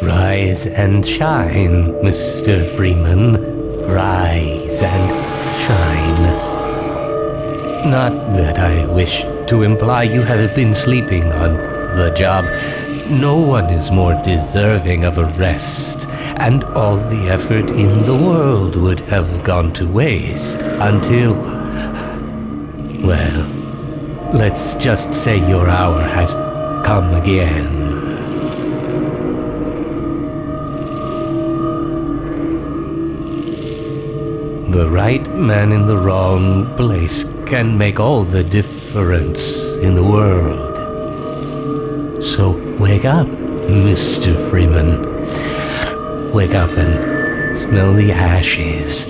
Rise and shine, Mr. Freeman. Rise and shine. Not that I wish to imply you have been sleeping on the job. No one is more deserving of a rest, and all the effort in the world would have gone to waste until... well, let's just say your hour has come again. The right man in the wrong place can make all the difference in the world. So wake up, Mr. Freeman. Wake up and smell the ashes.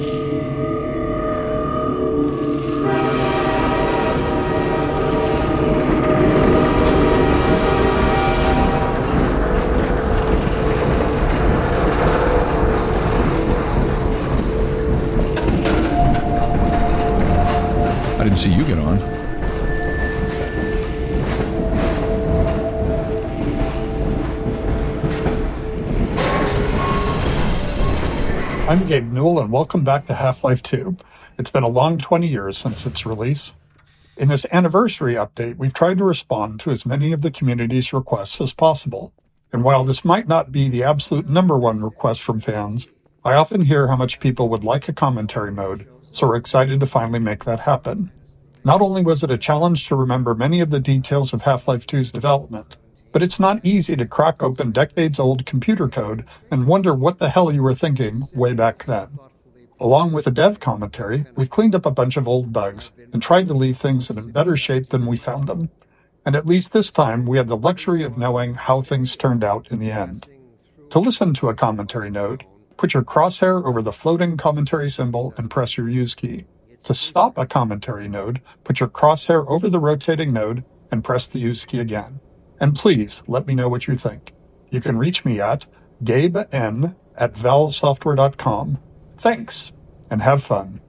I didn't see you get on. I'm Gabe Newell, and welcome back to Half-Life 2. It's been a long 20 years since its release. In this anniversary update, we've tried to respond to as many of the community's requests as possible. And while this might not be the absolute #1 request from fans, I often hear how much people would like a commentary mode, so we're excited to finally make that happen. Not only was it a challenge to remember many of the details of Half-Life 2's development, but it's not easy to crack open decades-old computer code and wonder what the hell you were thinking way back then. Along with the dev commentary, we've cleaned up a bunch of old bugs and tried to leave things in better shape than we found them. And at least this time, we had the luxury of knowing how things turned out in the end. To listen to a commentary node, put your crosshair over the floating commentary symbol and press your use key. To stop a commentary node, put your crosshair over the rotating node and press the use key again. And please, let me know what you think. You can reach me at gaben@valvesoftware.com. Thanks, and have fun.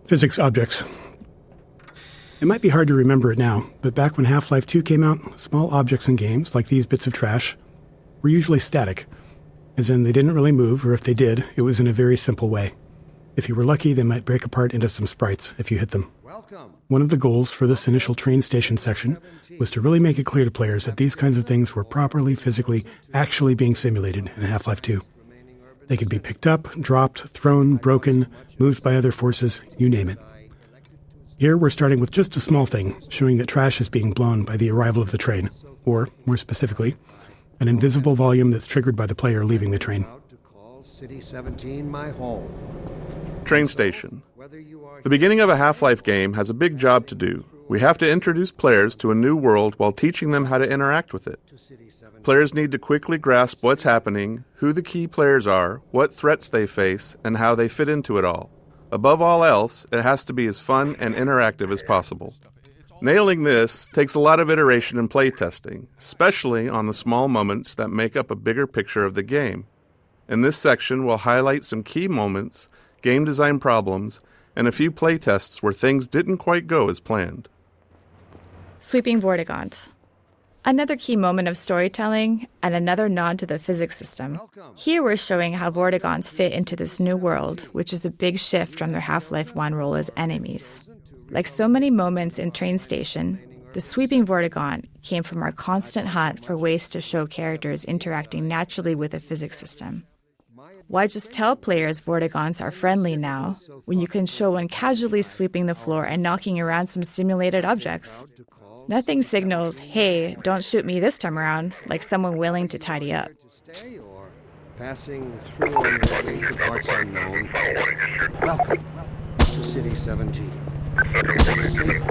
Physics objects. It might be hard to remember it now, but back when Half-Life 2 came out, small objects in games, like these bits of trash, were usually static, as in they didn't really move, or if they did, it was in a very simple way. If you were lucky, they might break apart into some sprites if you hit them. One of the goals for this initial train station section was to really make it clear to players that these kinds of things were properly, physically, actually being simulated in Half-Life 2. They could be picked up, dropped, thrown, broken, moved by other forces, you name it. Here we're starting with just a small thing, showing that trash is being blown by the arrival of the train, or, more specifically, an invisible volume that's triggered by the player leaving the train. City 17 my home. Train station. The beginning of a Half-Life game has a big job to do. We have to introduce players to a new world while teaching them how to interact with it. Players need to quickly grasp what's happening, who the key players are, what threats they face, and how they fit into it all. Above all else, it has to be as fun and interactive as possible. Nailing this takes a lot of iteration and playtesting, especially on the small moments that make up a bigger picture of the game. In this section, we'll highlight some key moments, game design problems, and a few playtests where things didn't quite go as planned. Sweeping Vortigaunt. Another key moment of storytelling, and another nod to the physics system. Here we're showing how Vortigaunts fit into this new world, which is a big shift from their Half-Life 1 role as enemies. Like so many moments in Train Station, the Sweeping Vortigaunt came from our constant hunt for ways to show characters interacting naturally with a physics system. Why just tell players Vortigaunts are friendly now, when you can show one casually sweeping the floor and knocking around some simulated objects? Nothing signals, hey, don't shoot me this time around, like someone willing to tidy up. Passing through on your way to parts unknown. Welcome to City 17. Baggage 1017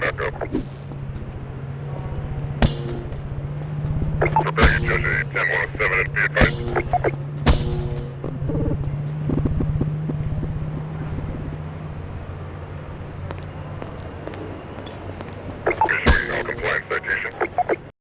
at be advised.